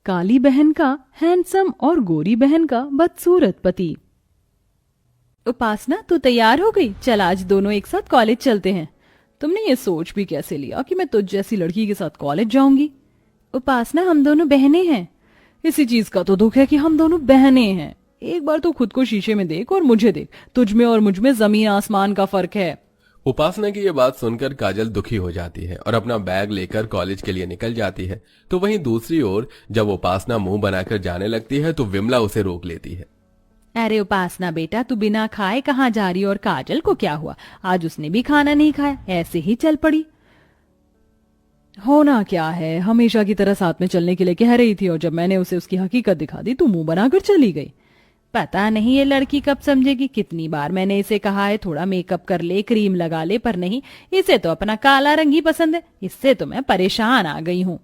काली बहन का हैंडसम और गोरी बहन का बदसूरत पति। उपासना, तू तैयार हो गई? चल आज दोनों एक साथ कॉलेज चलते हैं। तुमने ये सोच भी कैसे लिया कि मैं तुझ जैसी लड़की के साथ कॉलेज जाऊंगी? उपासना, हम दोनों बहनें हैं। इसी चीज का तो दुख है कि हम दोनों बहनें हैं। एक बार तो खुद को शीशे में देख और मुझे देख, तुझ में और मुझ में जमीन आसमान का फर्क है। उपासना की ये बात सुनकर काजल दुखी हो जाती है और अपना बैग लेकर कॉलेज के लिए निकल जाती है। तो वहीं दूसरी ओर जब उपासना मुंह बनाकर जाने लगती है तो विमला उसे रोक लेती है। अरे उपासना बेटा, तू बिना खाए कहाँ जा रही? और काजल को क्या हुआ? आज उसने भी खाना नहीं खाया, ऐसे ही चल पड़ी। होना क्या है, हमेशा की तरह साथ में चलने के लिए कह रही थी और जब मैंने उसे उसकी हकीकत दिखा दी तो मुंह बनाकर चली गई। पता नहीं ये लड़की कब समझेगी। कितनी बार मैंने इसे कहा है थोड़ा मेकअप कर ले, क्रीम लगा ले, पर नहीं, इसे तो अपना काला रंग ही पसंद है। इससे तो मैं परेशान आ गई हूँ।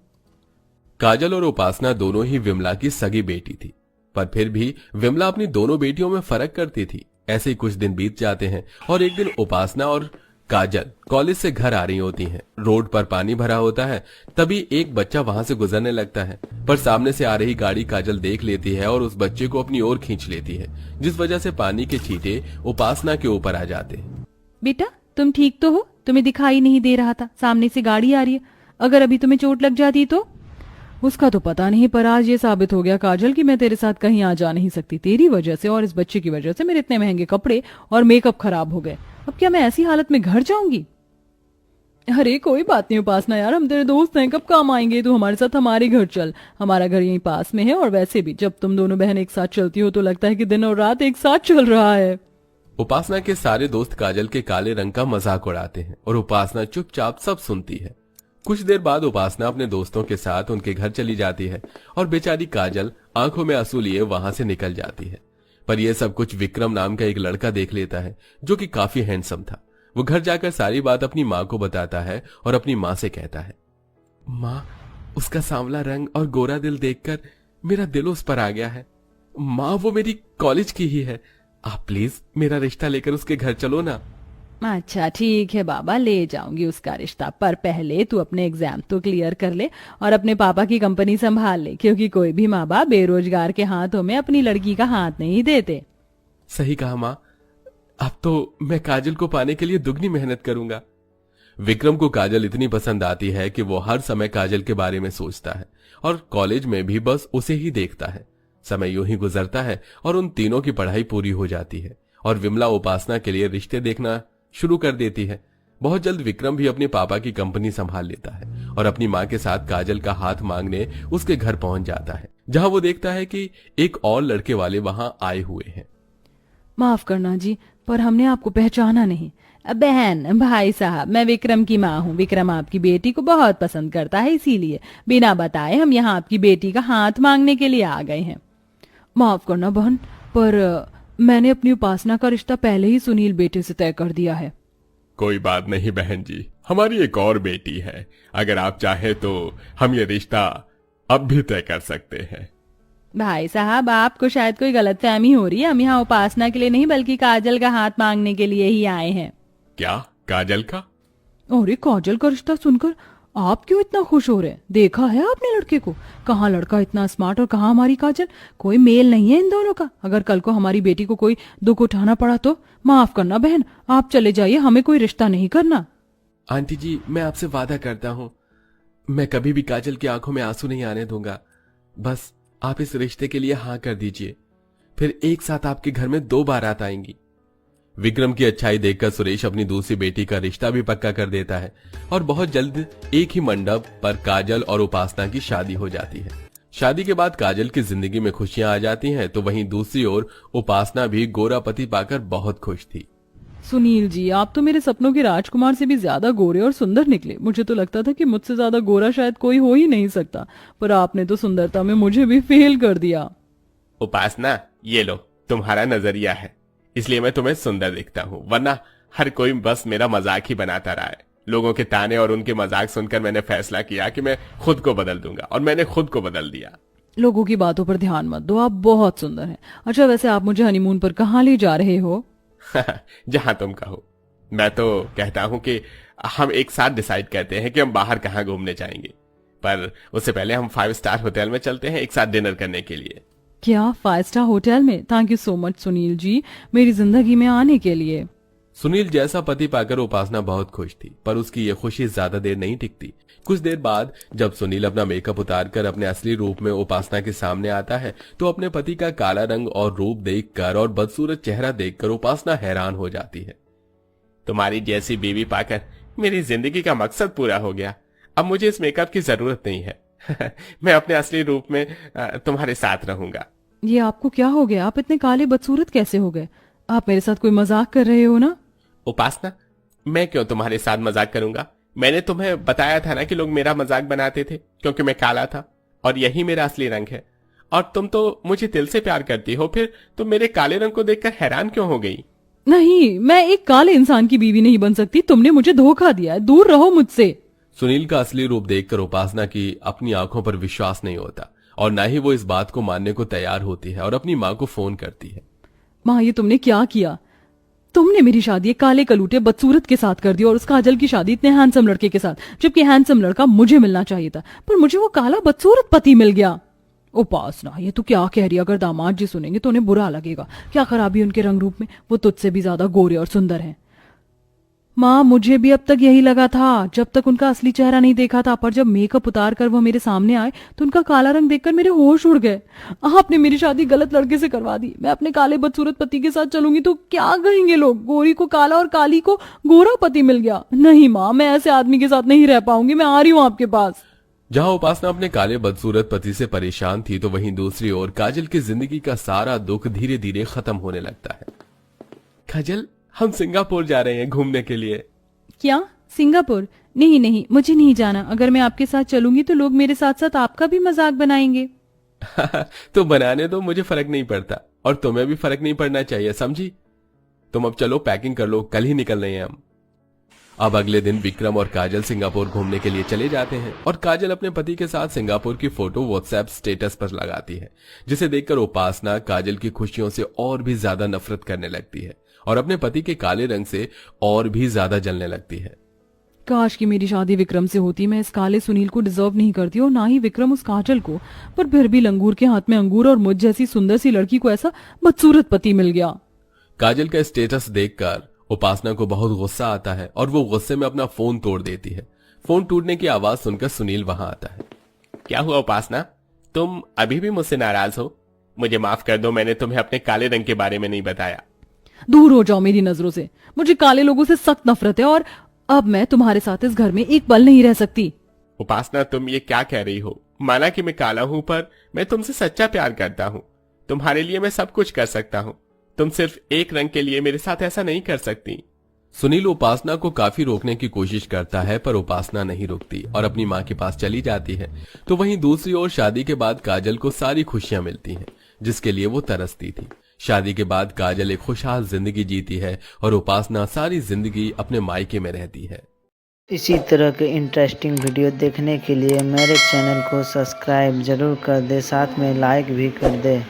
काजल और उपासना दोनों ही विमला की सगी बेटी थी, पर फिर भी विमला अपनी दोनों बेटियों में फर्क करती थी। ऐसे ही कुछ दिन बीत जाते हैं और एक दिन उपासना और काजल कॉलेज से घर आ रही होती हैं। रोड पर पानी भरा होता है, तभी एक बच्चा वहां से गुजरने लगता है, पर सामने से आ रही गाड़ी काजल देख लेती है और उस बच्चे को अपनी ओर खींच लेती है, जिस वजह से पानी के छींटे उपासना के ऊपर आ जाते हैं। बेटा, तुम ठीक तो हो? तुम्हें दिखाई नहीं दे रहा था सामने से गाड़ी आ रही है। अगर अभी तुम्हें चोट लग जाती तो? उसका तो पता नहीं, पर आज ये साबित हो गया काजल कि मैं तेरे साथ कहीं आ जा नहीं सकती। तेरी वजह से और इस बच्चे की वजह से मेरे इतने महंगे कपड़े और मेकअप खराब हो गए। अब क्या मैं ऐसी हालत में घर जाऊंगी? अरे कोई बात नहीं उपासना यार, हम तेरे दोस्त हैं, कब काम आएंगे? तू हमारे साथ हमारे घर चल, हमारा घर यहीं पास में है। और वैसे भी जब तुम दोनों बहन एक साथ चलती हो तो लगता है कि दिन और रात एक साथ चल रहा है। उपासना के सारे दोस्त काजल के काले रंग का मजाक उड़ाते हैं और उपासना चुपचाप सब सुनती है। कुछ देर बाद उपासना अपने दोस्तों के साथ उनके घर चली जाती है और बेचारी काजल आंखों में आंसू लिए वहां से निकल जाती है। पर यह सब कुछ विक्रम नाम का एक लड़का देख लेता है जो कि काफी हैंडसम था। वो घर जाकर सारी बात अपनी माँ को बताता है और अपनी माँ से कहता है, माँ, उसका सांवला रंग और गोरा दिल देखकर मेरा दिल उस पर आ गया है। माँ, वो मेरी कॉलेज की ही है, आप प्लीज मेरा रिश्ता लेकर उसके घर चलो ना। अच्छा ठीक है बाबा, ले जाऊंगी उसका रिश्ता, पर पहले तू अपने एग्जाम तो क्लियर कर ले और अपने पापा की कंपनी संभाल ले, क्योंकि कोई भी माँ बाप बेरोजगार के हाथों में अपनी लड़की का हाथ नहीं देते। सही कहा माँ, अब तो मैं काजल को पाने के लिए दुगनी मेहनत करूंगा। विक्रम को काजल इतनी पसंद आती है कि वो हर समय काजल के बारे में सोचता है और कॉलेज में भी बस उसे ही देखता है। समय यूं ही गुजरता है और उन तीनों की पढ़ाई पूरी हो जाती है और विमला उपासना के लिए रिश्ते देखना शुरू कर देती है। बहुत जल्द विक्रम भी अपने पापा की कंपनी संभाल लेता है और अपनी माँ के साथ काजल का हाथ मांगने उसके घर पहुंच जाता है, जहां वो देखता है कि एक और लड़के वाले वहां आए हुए हैं। माफ करना जी, पर हमने आपको पहचाना नहीं। बहन, भाई साहब, मैं विक्रम की माँ हूँ। विक्रम आपकी बेटी को बहुत पसंद करता है, इसीलिए बिना बताए हम यहाँ आपकी बेटी का हाथ मांगने के लिए आ गए हैं। माफ करना बहन, पर मैंने अपनी उपासना का रिश्ता पहले ही सुनील बेटे से तय कर दिया है। कोई बात नहीं बहन जी, हमारी एक और बेटी है, अगर आप चाहे तो हम ये रिश्ता अब भी तय कर सकते हैं। भाई साहब, आपको शायद कोई गलतफहमी हो रही है। हम यहाँ उपासना के लिए नहीं बल्कि काजल का हाथ मांगने के लिए ही आए हैं। क्या काजल का? अरे काजल का रिश्ता सुनकर आप क्यों इतना खुश हो रहे हैं? देखा है आपने लड़के को? कहाँ लड़का इतना स्मार्ट और कहाँ हमारी काजल? कोई मेल नहीं है इन दोनों का। अगर कल को हमारी बेटी को कोई दुख उठाना पड़ा तो माफ करना बहन, आप चले जाइए, हमें कोई रिश्ता नहीं करना। आंटी जी, मैं आपसे वादा करता हूँ, मैं कभी भी काजल की आंखों में आंसू नहीं आने दूंगा। बस आप इस रिश्ते के लिए हाँ कर दीजिए, फिर एक साथ आपके घर में 2 बारात आएंगी। विक्रम की अच्छाई देखकर सुरेश अपनी दूसरी बेटी का रिश्ता भी पक्का कर देता है और बहुत जल्द एक ही मंडप पर काजल और उपासना की शादी हो जाती है। शादी के बाद काजल की जिंदगी में खुशियां आ जाती हैं, तो वहीं दूसरी ओर उपासना भी गोरा पति पाकर बहुत खुश थी। सुनील जी, आप तो मेरे सपनों के राजकुमार से भी ज्यादा गोरे और सुंदर निकले। मुझे तो लगता था कि मुझसे ज्यादा गोरा शायद कोई हो ही नहीं सकता, पर आपने तो सुंदरता में मुझे भी फेल कर दिया। उपासना, ये लो तुम्हारा नजरिया है, इसलिए मैं तुम्हें सुंदर दिखता हूँ, वरना हर कोई बस मेरा मजाक ही बनाता रहा है। लोगों के ताने और उनके मजाक सुनकर मैंने फैसला किया कि मैं खुद को बदल दूंगा, और मैंने खुद को बदल दिया। लोगों की बातों पर ध्यान मत दो, आप बहुत सुंदर हैं। अच्छा, वैसे आप मुझे हनीमून पर कहाँ ले जा रहे हो? जहां तुम कहो। मैं तो कहता हूं कि हम एक साथ डिसाइड करते हैं कि हम बाहर कहाँ घूमने जाएंगे। पर उससे पहले हम 5 स्टार होटल में चलते हैं एक साथ डिनर करने के लिए। क्या 5 स्टार होटल में? Thank you so much Sunil ji, मेरी जिंदगी में आने के लिए। सुनील जैसा पति पाकर उपासना बहुत खुश थी, पर उसकी ये खुशी ज्यादा देर नहीं टिकती। कुछ देर बाद जब सुनील अपना मेकअप उतारकर अपने असली रूप में उपासना के सामने आता है तो अपने पति का काला रंग और रूप देखकर और बदसूरत चेहरा देखकर उपासना हैरान हो जाती है। तुम्हारी जैसी बीवी पाकर मेरी जिंदगी का मकसद पूरा हो गया। अब मुझे इस मेकअप की जरूरत नहीं है। मैं अपने असली रूप में तुम्हारे साथ रहूंगा। ये आपको क्या हो गया? आप इतने काले बदसूरत कैसे हो गए? आप मेरे साथ कोई मजाक कर रहे हो ना? उपासना, मैं क्यों तुम्हारे साथ मजाक करूंगा? मैंने तुम्हें बताया था ना कि लोग मेरा मजाक बनाते थे क्योंकि मैं काला था और यही मेरा असली रंग है। और तुम तो मुझे दिल से प्यार करती हो, फिर तुम मेरे काले रंग को देखकर हैरान क्यों हो गई? नहीं, मैं एक काले इंसान की बीवी नहीं बन सकती। तुमने मुझे धोखा दिया है, दूर रहो मुझसे। सुनील का असली रूप देखकर उपासना की अपनी आंखों पर विश्वास नहीं होता और न ही वो इस बात को मानने को तैयार होती है और अपनी माँ को फोन करती है। माँ, ये तुमने क्या किया? तुमने मेरी शादी एक काले कलूटे बदसूरत के साथ कर दी और उस काजल की शादी इतने हैंडसम लड़के के साथ, जबकि हैंडसम लड़का मुझे मिलना चाहिए था, पर मुझे वो काला बदसूरत पति मिल गया। उपासना, ये तू क्या कह रही है? अगर दामाद जी सुनेंगे तो उन्हें बुरा लगेगा। क्या खराबी उनके रंग रूप में? वो तुझसे भी ज्यादा गोरे और सुंदर हैं। माँ, मुझे भी अब तक यही लगा था जब तक उनका असली चेहरा नहीं देखा था, पर जब मेकअप उतार कर वो मेरे सामने आए तो उनका काला रंग देखकर मेरे होश उड़ गए। आपने मेरी शादी गलत लड़के से करवा दी। मैं अपने काले बदसूरत पति के साथ चलूंगी तो क्या कहेंगे लोग? गोरी को काला और काली को गोरा पति मिल गया। नहीं माँ, मैं ऐसे आदमी के साथ नहीं रह पाऊंगी। मैं आ रही हूँ आपके पास। जहां उपासना अपने काले बदसूरत पति से परेशान थी तो वहीं दूसरी ओर काजल की जिंदगी का सारा दुख धीरे धीरे खत्म होने लगता है। काजल, हम सिंगापुर जा रहे हैं घूमने के लिए। क्या? सिंगापुर? नहीं नहीं, मुझे नहीं जाना। अगर मैं आपके साथ चलूंगी तो लोग मेरे साथ साथ आपका भी मजाक बनाएंगे। तो बनाने दो, मुझे फर्क नहीं पड़ता और तुम्हें भी फर्क नहीं पड़ना चाहिए, समझी? तुम अब चलो, पैकिंग कर लो, कल ही निकल रहे हैं हम। अब अगले दिन विक्रम और काजल सिंगापुर घूमने के लिए चले जाते हैं और काजल अपने पति के साथ सिंगापुर की फोटो व्हाट्सएप स्टेटस पर लगाती है, जिसे देखकर उपासना काजल की खुशियों से और भी ज्यादा नफरत करने लगती है और अपने पति के काले रंग से और भी ज्यादा जलने लगती है। काश कि मेरी शादी विक्रम से होती। मैं इस काले सुनील को डिजर्व नहीं करती और ना ही विक्रम उस काजल को, पर फिर भी लंगूर के हाथ में अंगूर और मुझ जैसी सुंदर सी लड़की को ऐसा बदसूरत पति मिल गया। काजल का स्टेटस देखकर उपासना को बहुत गुस्सा आता है और वो गुस्से में अपना फोन तोड़ देती है। फोन टूटने की आवाज सुनकर सुनील वहां आता है। क्या हुआ उपासना, तुम अभी भी मुझसे नाराज हो? मुझे माफ कर दो, मैंने तुम्हें अपने काले रंग के बारे में नहीं बताया। दूर हो जाओ मेरी नजरों से। मुझे काले लोगों से सख्त नफरत है और अब मैं तुम्हारे साथ इस घर में एक पल नहीं रह सकती। उपासना, तुम ये क्या कह रही हो? माना कि मैं काला हूं, पर मैं तुमसे सच्चा प्यार करता हूं। तुम्हारे लिए मैं सब कुछ कर सकता हूं। तुम सिर्फ एक रंग के लिए मेरे साथ ऐसा नहीं कर सकती। सुनील उपासना को काफी रोकने की कोशिश करता है, पर उपासना नहीं रुकती और अपनी माँ के पास चली जाती है। तो वहीं दूसरी ओर शादी के बाद काजल को सारी खुशियां मिलती हैं, जिसके लिए वो तरसती थी। शादी के बाद काजल एक खुशहाल जिंदगी जीती है और उपासना सारी जिंदगी अपने मायके में रहती है। इसी तरह के इंटरेस्टिंग वीडियो देखने के लिए मेरे चैनल को सब्सक्राइब जरूर कर दे, साथ में लाइक भी कर दे।